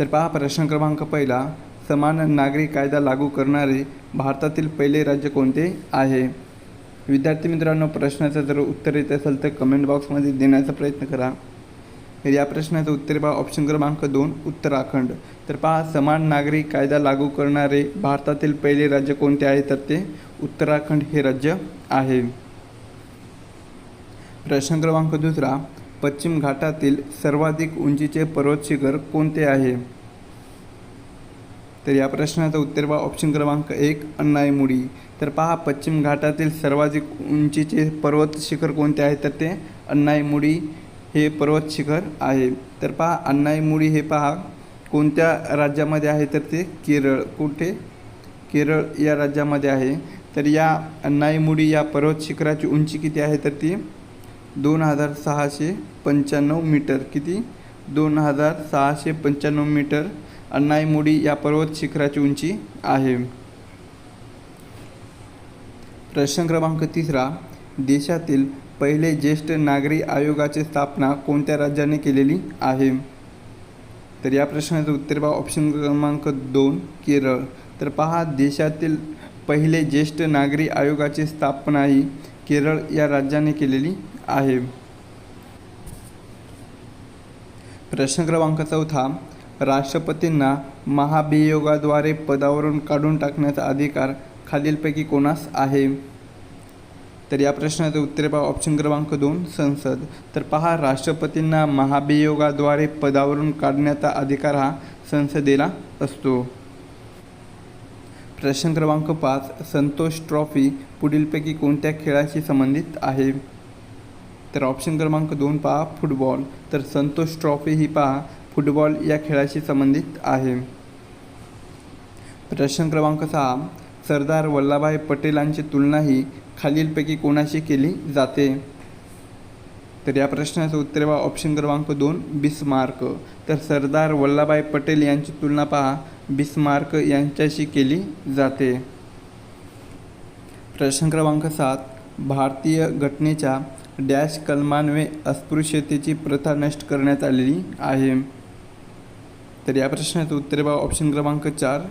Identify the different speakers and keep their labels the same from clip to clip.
Speaker 1: तर पहा प्रश्न क्रमांक पहिला, समान नागरी कायदा लागू करणारे भारतातील पहिले राज्य कोणते आहे? विद्यार्थी मित्रांनो, प्रश्नाचं जर उत्तर येत असेल तर कमेंट बॉक्समध्ये देण्याचा प्रयत्न करा. तर या प्रश्नाचं उत्तर पहा ऑप्शन क्रमांक 2 उत्तराखंड. तर पहा समान नागरी कायदा लागू करणारे भारतातील पहिले राज्य कोणते आहे? तर ते उत्तराखंड हे राज्य आहे. प्रश्न क्रमांक दुसरा, पश्चिम घाटातील सर्वाधिक उंचीचे पर्वत शिखर कोणते आहे? तर या प्रश्नाचं उत्तर पहा ऑप्शन क्रमांक 1 अन्नाईमुडी. तर पहा पश्चिम घाटातील सर्वाधिक उंचीचे पर्वत शिखर कोणते आहे? तर ते अन्नाईमुडी हे पर्वत शिखर आहे. तर पहा अन्नाईमुडी हे पहा कोणत्या राज्यामध्ये आहे? तर ते केरळ. कुठे? केरळ या राज्यामध्ये आहे. तर या अन्नाईमुडी या पर्वत शिखराची उंची किती आहे? तर ती 2695 मीटर. किती? 2695 मीटर अन्नाईमुडी या पर्वत शिखराची उंची आहे. प्रश्न क्रमांक तिसरा, देशातील पहिले ज्येष्ठ नागरी आयोगाची स्थापना कोणत्या राज्याने केलेली आहे? तर या प्रश्नाचं उत्तर पहा ऑप्शन क्रमांक 2 केरळ. तर पहा देशातील पहिले ज्येष्ठ नागरी आयोगाची स्थापना ही केरळ या राज्याने केलेली आहे. प्रश्न क्रमांक चौथा, राष्ट्रपतींना महाभियोगाद्वारे पदावरून काढून टाकण्याचा अधिकार खालीलपैकी कोणास आहे? तर या प्रश्नाचं उत्तर पहा ऑप्शन क्रमांक 2 संसद. तर पहा राष्ट्रपतींना महाभियोगाद्वारे पदावरून काढण्याचा अधिकार हा संसदेला असतो. प्रश्न क्रमांक 5, संतोष ट्रॉफी पुढीलपैकी कोणत्या खेळाशी संबंधित आहे? तर ऑप्शन क्रमांक 2 पहा फुटबॉल. तर संतोष ट्रॉफी ही पहा फुटबॉल या खेळाशी संबंधित आहे. प्रश्न क्रमांक 6, सरदार वल्लभभाई पटेलांची तुलना ही खालीलपैकी कोणाशी केली जाते? तर या प्रश्नाचं उत्तर पहा ऑप्शन क्रमांक 2 बिस्मार्क. तर सरदार वल्लभभाई पटेल यांची तुलना पहा बिस्मार्क यांच्याशी केली जाते. प्रश्न क्रमांक 7, भारतीय घटनेच्या डॅश कलमान्वये अस्पृश्यतेची प्रथा नष्ट करण्यात आलेली आहे? तर या प्रश्नाचं उत्तर पहा ऑप्शन क्रमांक 4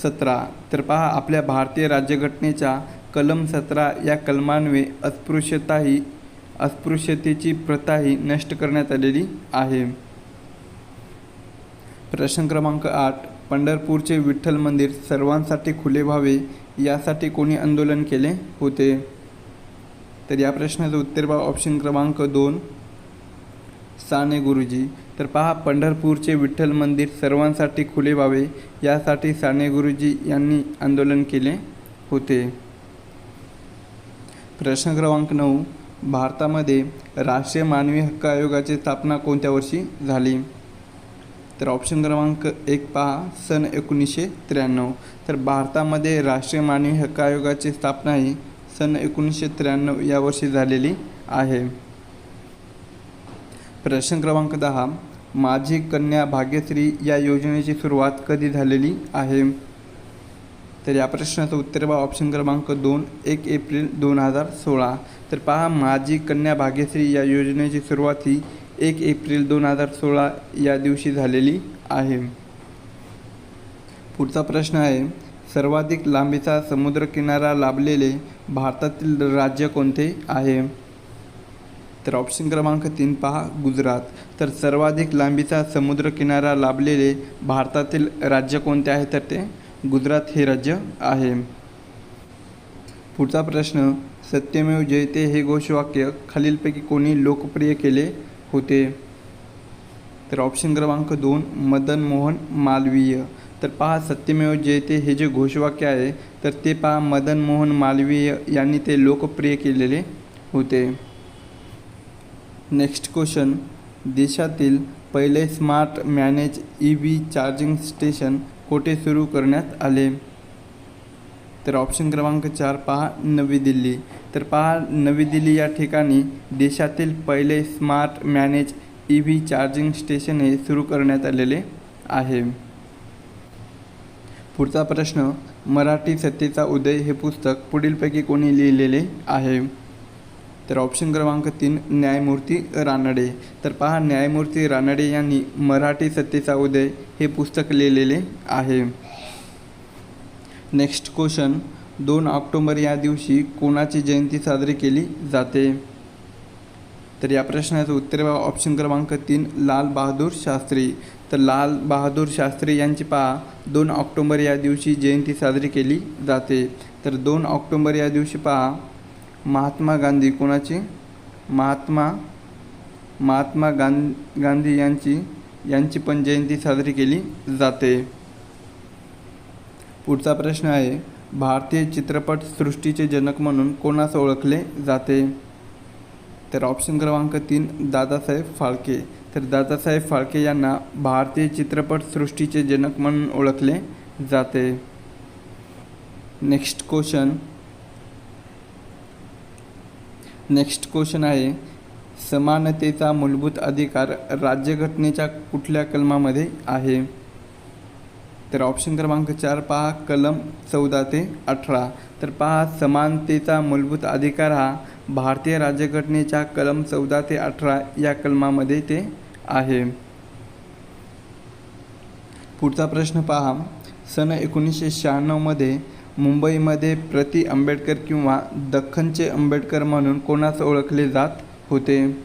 Speaker 1: 17. तर पहा आपल्या भारतीय राज्यघटनेच्या कलम 17 या कलमान्वये अस्पृश्यतेची प्रथा ही नष्ट करण्यात आलेली आहे. प्रश्न क्रमांक 8, पंढरपूरचे विठ्ठल मंदिर सर्वांसाठी खुले व्हावे यासाठी कोणी आंदोलन केले होते? तर या प्रश्नाचं उत्तर पहा ऑप्शन क्रमांक 2 साने गुरुजी. तर पहा पंढरपूरचे विठ्ठल मंदिर सर्वांसाठी खुले व्हावे यासाठी साने गुरुजी यांनी आंदोलन केले होते. प्रश्न क्रमांक 9, भारतामध्ये राष्ट्रीय मानवी हक्क आयोगाची स्थापना कोणत्या वर्षी झाली? तर ऑप्शन क्रमांक 1 पहा सन 1993. तर भारतामध्ये राष्ट्रीय मानवी हक्क आयोगाची स्थापना ही सन 1993 या वर्षी झालेली आहे. प्रश्न क्रमांक 10, माझी कन्या भाग्यश्री या योजनेची सुरुवात कधी झालेली आहे? तर या प्रश्नाचं उत्तर पहा ऑप्शन क्रमांक 2 1 एप्रिल 2016. तर पहा माझी कन्या भाग्यश्री या योजनेची सुरुवात ही 1 एप्रिल 2016 या दिवशी झालेली आहे. पुढचा प्रश्न आहे, सर्वाधिक लांबीचा समुद्रकिनारा लाभलेले भारतातील राज्य कोणते आहे? तर ऑप्शन क्रमांक 3 पहा गुजरात. तर सर्वाधिक लांबीचा समुद्रकिनारा लाभलेले भारतातील राज्य कोणते आहे? तर ते गुजरात हे राज्य आहे. पुढचा प्रश्न, सत्यमेव जयते हे घोषवाक्य खालीलपैकी कोणी लोकप्रिय केले होते? तर ऑप्शन क्रमांक 2 मदन मोहन मालवीय. तर पहा सत्यमेव जयते हे जे घोषवाक्य आहे तर ते पहा मदन मोहन मालवीय यांनी ते लोकप्रिय केलेले होते. नेक्स्ट क्वेश्चन, देशातील पहिले smart manage EV charging station कोठे सुरू करण्यात आले? तर ऑप्शन क्रमांक 4 पहा नवी दिल्ली. तर पहा नवी दिल्ली या ठिकाणी देशातील पहिले smart manage EV charging station हे सुरू करण्यात आलेले आहे. पुढचा प्रश्न, मराठी सत्तेचा उदय हे पुस्तक पुढीलपैकी कोणी लिहिलेले आहे? तर ऑप्शन क्रमांक 3 न्यायमूर्ती रानडे. तर पहा, न्यायमूर्ती रानडे यांनी मराठी सत्तेचा उदय हे पुस्तक लिहिलेले आहे. नेक्स्ट क्वेश्चन, 2 ऑक्टोबर या दिवशी कोणाची जयंती साजरी केली जाते? तर या प्रश्नाचं उत्तर बघा, ऑप्शन क्रमांक 3 लाल बहादूर शास्त्री. तर लाल बहादूर शास्त्री यांची पहा 2 ऑक्टोबर या दिवशी जयंती साजरी केली जाते. तर 2 ऑक्टोबर या दिवशी पहा महात्मा गांधी कोणाची महात्मा गांधी यांची पण जयंती साजरी केली जाते. पुढचा प्रश्न आहे, भारतीय चित्रपट सृष्टीचे जनक म्हणून कोणास ओळखले जाते? तर ऑप्शन क्रमांक 3 दादासाहेब फाळके. तर दादासाहेब फाळके यांना भारतीय चित्रपट सृष्टीचे जनक म्हणून ओळखले जाते. नेक्स्ट क्वेश्चन आहे, समानतेचा मूलभूत अधिकार राज्यघटनेच्या कुठल्या कलमामध्ये आहे? तर ऑप्शन क्रमांक 4 पहा कलम 14 ते 18. तर पहा, समानतेचा मूलभूत अधिकार हा भारतीय राज्यघटनेच्या कलम 14 ते 18 या कलमामध्ये ते आहे. पुढचा प्रश्न पहा, सन 1996 मध्ये मुंबईमध्ये प्रति आंबेडकर किंवा दख्खनचे आंबेडकर म्हणून कोणास ओळखले जात होते?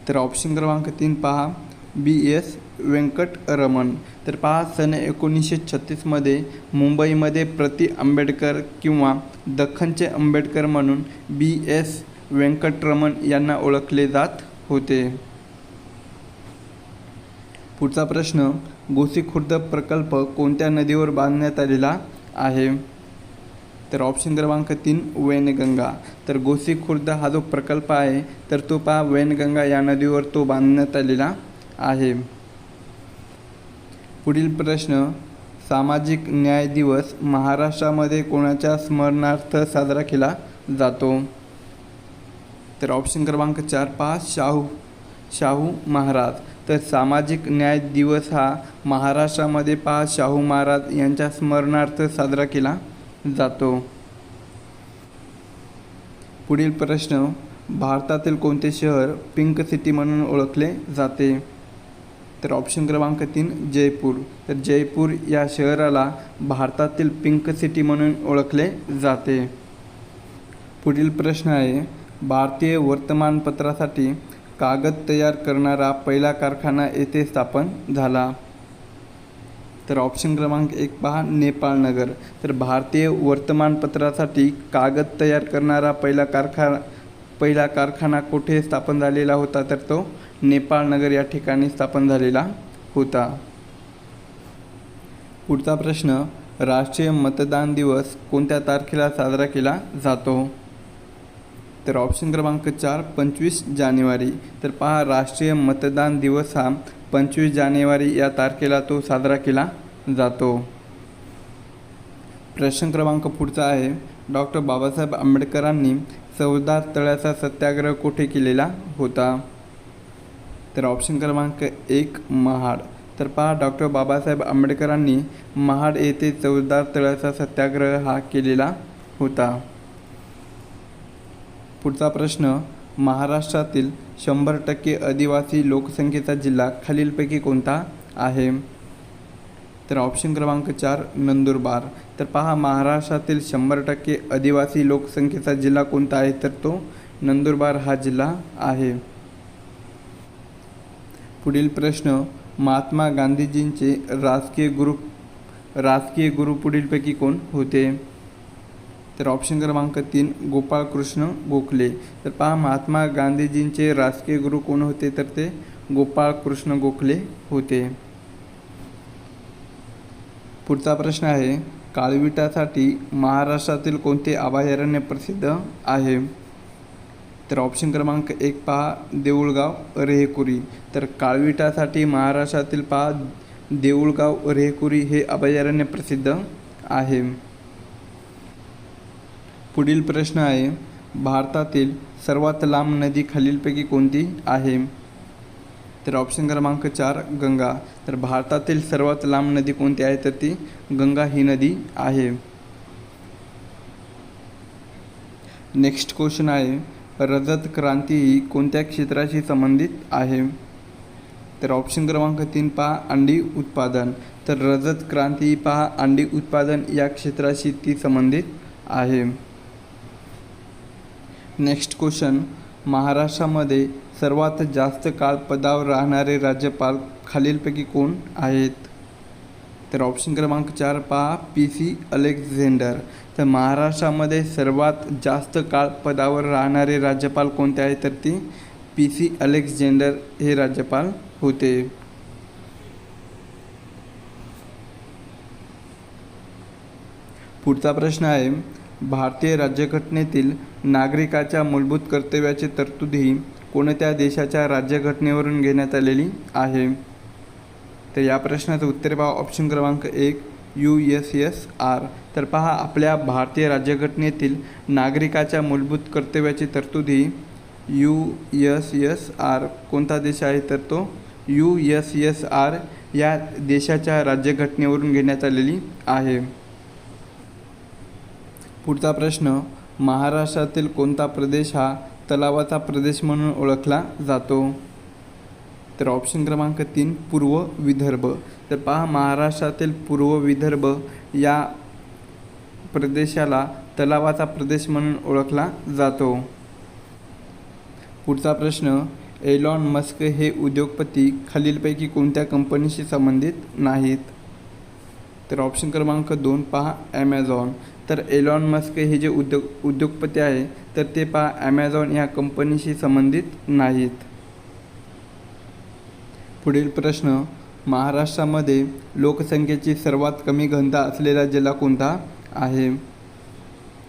Speaker 1: तर ऑप्शन क्रमांक 3 पहा BS व्यंकटरमण. तर पहा, सन 1936 मध्ये मुंबईमध्ये प्रति आंबेडकर किंवा दख्खनचे आंबेडकर म्हणून BS व्यंकटरमण यांना ओळखले जात होते. पुढचा प्रश्न, गोसीखुर्द प्रकल्प कोणत्या नदीवर बांधण्यात आलेला आहे? तर ऑप्शन क्रमांक 3 वैनगंगा. तर गोसीखुर्द हा जो प्रकल्प आहे तर तो पहा वैनगंगा या नदीवर तो बांधण्यात आलेला आहे. पुढील प्रश्न, सामाजिक न्याय दिवस महाराष्ट्रामध्ये कोणाच्या स्मरणार्थ साजरा केला जातो? तर ऑप्शन क्रमांक 4 पहा शाहू महाराज. तर सामाजिक न्याय दिवस हा महाराष्ट्रामध्ये पहा शाहू महाराज यांच्या स्मरणार्थ साजरा केला जातो. पुढील प्रश्न, भारतातील कोणते शहर पिंक सिटी म्हणून ओळखले जाते? तर ऑप्शन क्रमांक 3 जयपूर. तर जयपूर या शहराला भारतातील पिंक सिटी म्हणून ओळखले जाते. पुढील प्रश्न आहे, भारतीय वर्तमानपत्रासाठी कागद तयार करणारा पहिला कारखाना येथे स्थापन झाला? तर ऑप्शन क्रमांक 1 पहा नेपाळ नगर. तर भारतीय वर्तमानपत्रासाठी कागद तयार करणारा पहिला कारखाना कुठे स्थापन झालेला होता? तर तो नेपाळ नगर या ठिकाणी स्थापन झालेला होता. पुढचा प्रश्न, राष्ट्रीय मतदान दिवस कोणत्या तारखेला साजरा केला जातो? तर ऑप्शन क्रमांक 4 25 जानेवारी. तर पहा, राष्ट्रीय मतदान दिवस हा 25 जानेवारी या तारखेला तो साजरा केला जातो. प्रश्न क्रमांक पुढचा आहे, डॉक्टर बाबासाहेब आंबेडकरांनी चौदार तळ्याचा सत्याग्रह कुठे केलेला होता? तर ऑप्शन क्रमांक 1 महाड. तर पहा, डॉक्टर बाबासाहेब आंबेडकरांनी महाड येथे चौदार तळ्याचा सत्याग्रह हा केलेला होता. पुढचा प्रश्न, महाराष्ट्रातील 100% आदिवासी लोकसंख्येचा जिल्हा खालीलपैकी कोणता आहे? तर ऑप्शन क्रमांक 4 नंदुरबार. तर पहा, महाराष्ट्रातील 100% आदिवासी लोकसंख्येचा जिल्हा कोणता आहे? तर तो नंदुरबार हा जिल्हा आहे. पुढील प्रश्न, महात्मा गांधीजींचे राजकीय गुरु पुढीलपैकी कोण होते? तर ऑप्शन क्रमांक 3 गोपाळकृष्ण गोखले. तर पहा, महात्मा गांधीजींचे राजकीय गुरु कोण होते? तर ते गोपाळकृष्ण गोखले होते. पुढचा प्रश्न आहे, काळविटासाठी महाराष्ट्रातील कोणते अभयारण्य प्रसिद्ध आहे? तर ऑप्शन क्रमांक 1 पहा देऊळगाव रेहेकुरी. तर काळविटासाठी महाराष्ट्रातील पहा देऊळगाव रेहेकुरी हे अभयारण्य प्रसिद्ध आहे. पुढील प्रश्न आहे, भारतातील सर्वात लांब नदी खालीलपैकी कोणती आहे? तर ऑप्शन क्रमांक 4 गंगा. तर भारतातील सर्वात लांब नदी कोणती आहे? तर ती गंगा ही नदी आहे. नेक्स्ट क्वेश्चन आहे, रजत क्रांती ही कोणत्या क्षेत्राशी संबंधित आहे? तर ऑप्शन क्रमांक 3 पहा, अंडी उत्पादन. तर रजत क्रांती ही पहा अंडी उत्पादन या क्षेत्राशी ती संबंधित आहे. नेक्स्ट क्वेश्चन, महाराष्ट्रामध्ये सर्वात जास्त काळ पदावर राहणारे राज्यपाल खालीलपैकी कोण आहेत? तर ऑप्शन क्रमांक 4 पहा, PC अलेक्झांडर. तर महाराष्ट्रामध्ये सर्वात जास्त काळ पदावर राहणारे राज्यपाल कोणते आहेत? तर ती PC अलेक्झांडर हे राज्यपाल होते. पुढचा प्रश्न आहे, भारतीय राज्यघटनेतील नागरिकाच्या मूलभूत कर्तव्याची तरतुदी कोणत्या देशाच्या राज्यघटनेवरून घेण्यात आलेली आहे? तर या प्रश्नाचं उत्तर पहा, ऑप्शन क्रमांक 1 USSR. तर पहा, आपल्या भारतीय राज्यघटनेतील नागरिकाच्या मूलभूत कर्तव्याची तरतुदी USSR कोणता देश आहे? तर तो USSR या देशाच्या राज्यघटनेवरून घेण्यात आलेली आहे. पुढचा प्रश्न, महाराष्ट्रातील कोणता प्रदेश हा तलावाचा प्रदेश म्हणून ओळखला जातो? तर ऑप्शन क्रमांक 3 पूर्व विदर्भ. तर पहा, महाराष्ट्रातील पूर्व विदर्भ या प्रदेशाला तलावाचा प्रदेश म्हणून ओळखला जातो. पुढचा प्रश्न, एलॉन मस्क हे उद्योगपती खालीलपैकी कोणत्या कंपनीशी संबंधित नाहीत? तर ऑप्शन क्रमांक 2 पहा, ॲमेझॉन. तर एलॉन मस्क हे जे उद्योगपती आहे तर ते पहा ॲमेझॉन या कंपनीशी संबंधित नाहीत. पुढील प्रश्न, महाराष्ट्रामध्ये लोकसंख्येची सर्वात कमी घनता असलेला जिल्हा कोणता आहे?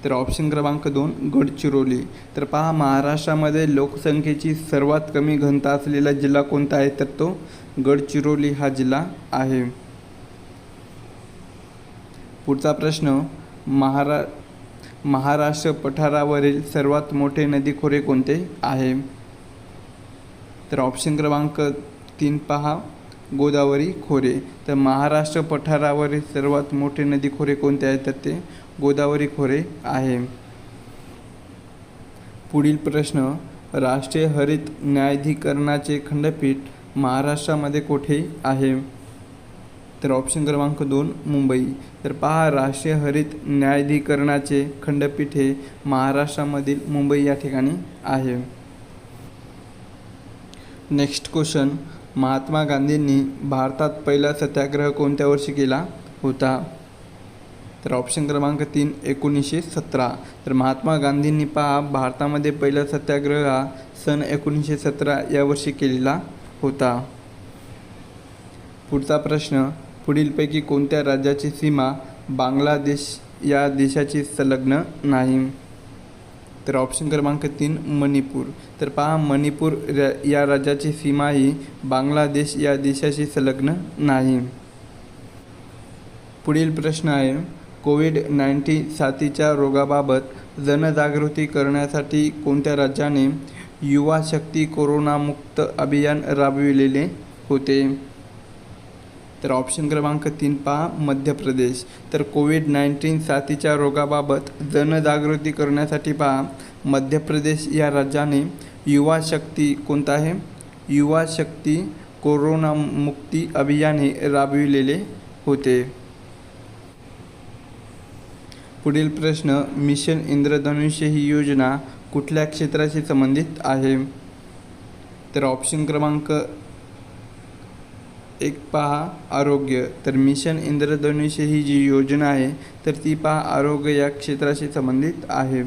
Speaker 1: तर ऑप्शन क्रमांक 2 गडचिरोली. तर पहा, महाराष्ट्रामध्ये लोकसंख्येची सर्वात कमी घनता असलेला जिल्हा कोणता आहे? तर तो गडचिरोली हा जिल्हा आहे. पुढचा प्रश्न, महाराष्ट्र पठारावरील सर्वात मोठे नदीखोरे कोणते आहे? तर ऑप्शन क्रमांक 3 पहा, गोदावरी खोरे. तर महाराष्ट्र पठारावरील सर्वात मोठे नदीखोरे कोणते आहे? तर ते गोदावरी खोरे आहे. पुढील प्रश्न, राष्ट्रीय हरित न्यायाधिकरणाचे खंडपीठ महाराष्ट्रामध्ये कोठे आहे? तर ऑप्शन क्रमांक 2 मुंबई. तर पहा, राष्ट्रीय हरित न्यायाधिकरणाचे खंडपीठ हे महाराष्ट्रामधील मुंबई या ठिकाणी आहे. नेक्स्ट क्वेश्चन, महात्मा गांधींनी भारतात पहिला सत्याग्रह कोणत्या वर्षी केला होता? तर ऑप्शन क्रमांक 3 1917. तर महात्मा गांधींनी पहा भारतामध्ये पहिला सत्याग्रह हा सन 1917 या वर्षी केलेला होता. पुढचा प्रश्न, पुढीलपैकी कोणत्या राज्याची सीमा बांगलादेश या देशाची संलग्न नाही? तर ऑप्शन क्रमांक 3 मणिपूर. तर पहा, मणिपूर या राज्याची सीमा ही बांगलादेश या देशाशी संलग्न नाही. पुढील प्रश्न आहे, कोविड-19 साथीच्या रोगाबाबत जनजागृती करण्यासाठी कोणत्या राज्याने युवा शक्ती कोरोनामुक्त अभियान राबविलेले होते? तर ऑप्शन क्रमांक 3 पहा, मध्य प्रदेश. तर कोविड-19 साथीच्या रोगाबाबत जनजागृती करण्यासाठी पहा मध्य प्रदेश या राज्याने युवा शक्ती कोणता आहे? युवा शक्ती कोरोनामुक्ती अभियान हे राबविलेले होते. पुढील प्रश्न, मिशन इंद्रधनुष्य ही योजना कुठल्या क्षेत्राशी संबंधित आहे? तर ऑप्शन क्रमांक 1 पहा, आरोग्य. तर मिशन इंद्रधनुष्य ही जी योजना आहे तर ती पहा आरोग्य या क्षेत्राशी संबंधित आहे.